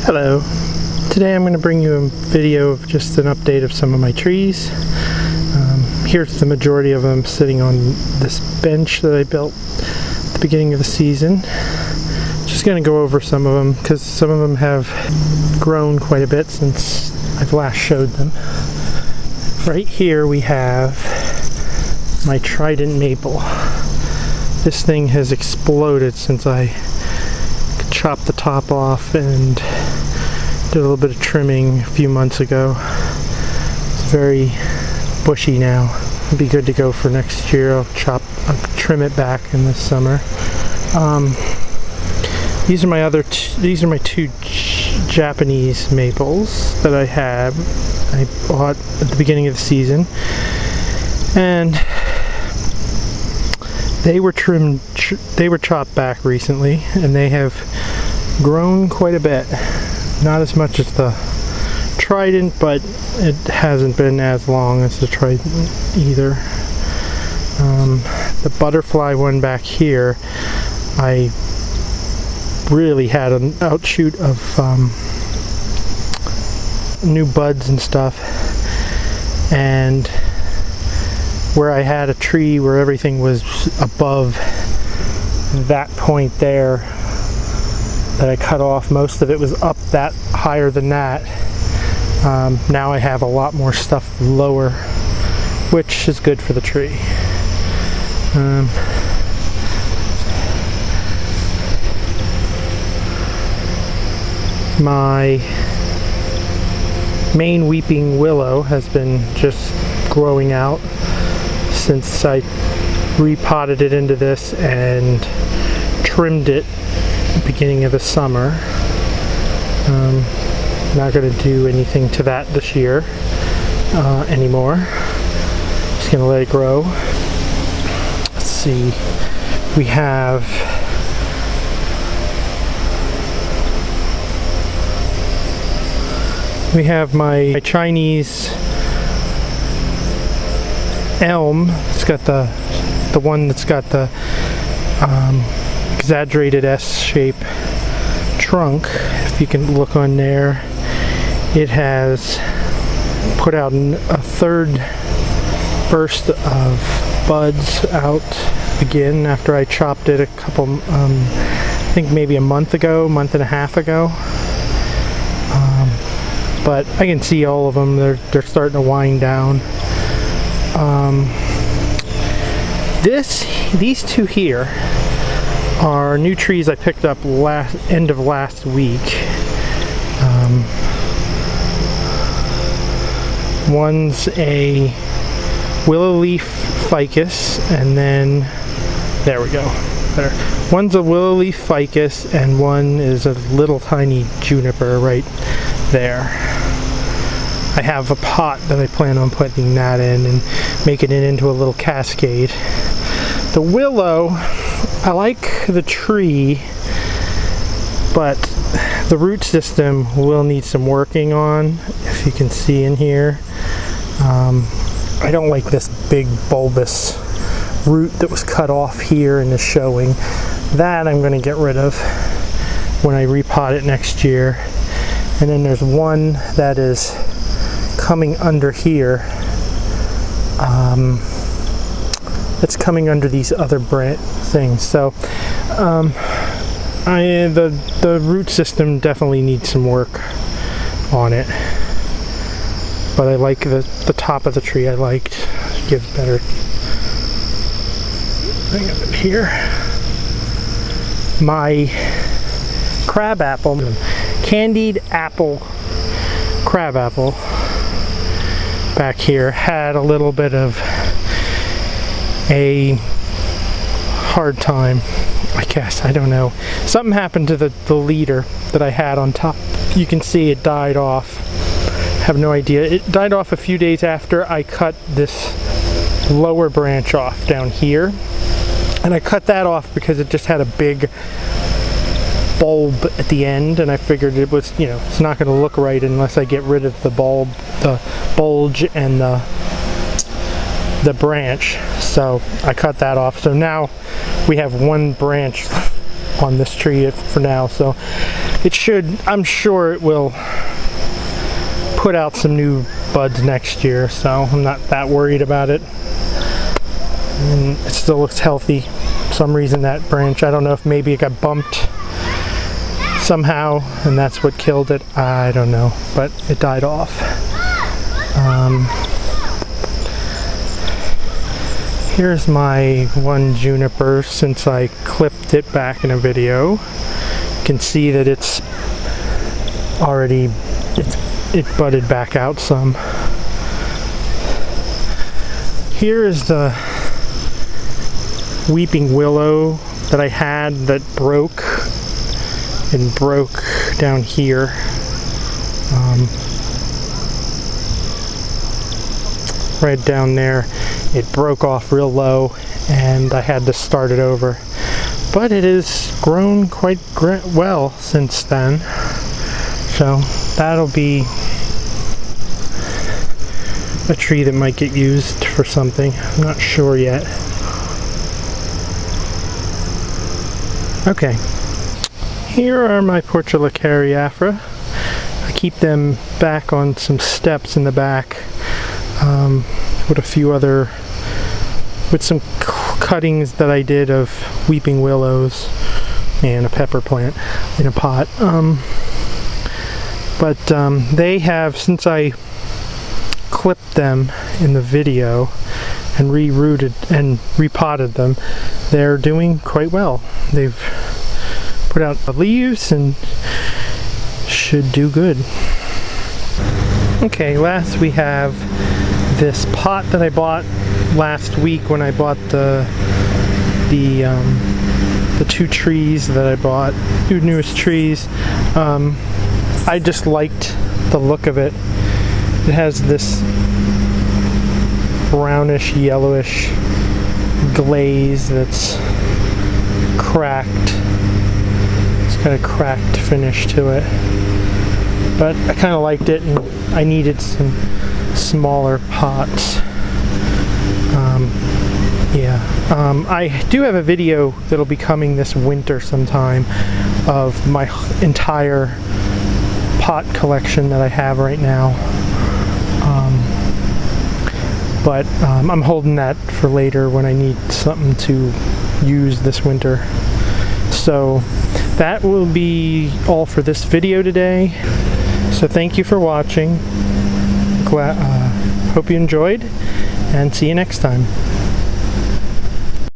Hello. Today I'm going to bring you a video of just an update of some of my trees. Here's the majority of them sitting on this bench that I built at the beginning of the season. Just going to go over some of them because some of them have grown quite a bit since I've last showed them. Right here we have my trident maple. This thing has exploded since I chopped the top off and did a little bit of trimming a few months ago. It's very bushy now. It'd be good to go for next year. I'll trim it back in this summer. These are my two Japanese maples that I have. I bought at the beginning of the season, and they were chopped back recently, and they have grown quite a bit. Not as much as the trident, but it hasn't been as long as the trident either. The butterfly one back here, I really had an outshoot of new buds and stuff, and where I had a tree where everything was above that point there that I cut off, most of it was up that higher than that. Now I have a lot more stuff lower, which is good for the tree. My main weeping willow has been just growing out since I repotted it into this and trimmed it at the beginning of the summer. Not going to do anything to that this year anymore. Just going to let it grow. Let's see. We have my Chinese elm. It's got the one that's got the exaggerated S-shape trunk. If you can look on there, it has put out a third burst of buds out again after I chopped it a couple, I think maybe a month and a half ago. But I can see all of them. They're starting to wind down. These two here are new trees I picked up end of last week. One's a willow leaf ficus, and then there we go. There. One's a willow leaf ficus, and one is a little tiny juniper right there. I have a pot that I plan on putting that in and making it into a little cascade. The willow, I like the tree, but the root system will need some working on, if you can see in here. I don't like this big bulbous root that was cut off here and is showing. That I'm going to get rid of when I repot it next year. And then there's one that is coming under here. It's coming under these other things. So the root system definitely needs some work on it. But I like the top of the tree. I liked. Give better thing of it here. My crab apple, candied apple, crab apple back here had a little bit of a hard time, I guess. I don't know. Something happened to the leader that I had on top. You can see it died off. Have no idea. It died off a few days after I cut this lower branch off down here, and I cut that off because it just had a big bulb at the end, and I figured it was, you know, it's not going to look right unless I get rid of the bulb, the bulge, and the branch. So I cut that off. So now we have one branch on this tree for now. So I'm sure it will put out some new buds next year, so I'm not that worried about it. And it still looks healthy. For some reason that branch, I don't know if maybe it got bumped somehow and that's what killed it. I don't know, but it died off. Here's my one juniper since I clipped it back in a video. You can see that it's already, it budded back out some. Here is the weeping willow that I had that broke down here. Right down there. It broke off real low and I had to start it over. But it has grown quite well since then. So that'll be a tree that might get used for something. I'm not sure yet. Okay. Here are my Portula cariafora. I keep them back on some steps in the back with a few other, with some cuttings that I did of weeping willows and a pepper plant in a pot. They have, since I clipped them in the video and re-rooted and repotted them, they're doing quite well. They've put out the leaves and should do good. Okay, last we have this pot that I bought last week when I bought the two trees that I bought, two newest trees. I just liked the look of it. It has this brownish, yellowish glaze that's cracked. It's got a cracked finish to it. But I kind of liked it and I needed some smaller pots. I do have a video that'll be coming this winter sometime of my entire pot collection that I have right now. I'm holding that for later when I need something to use this winter. So that will be all for this video today. So thank you for watching. Hope you enjoyed and see you next time.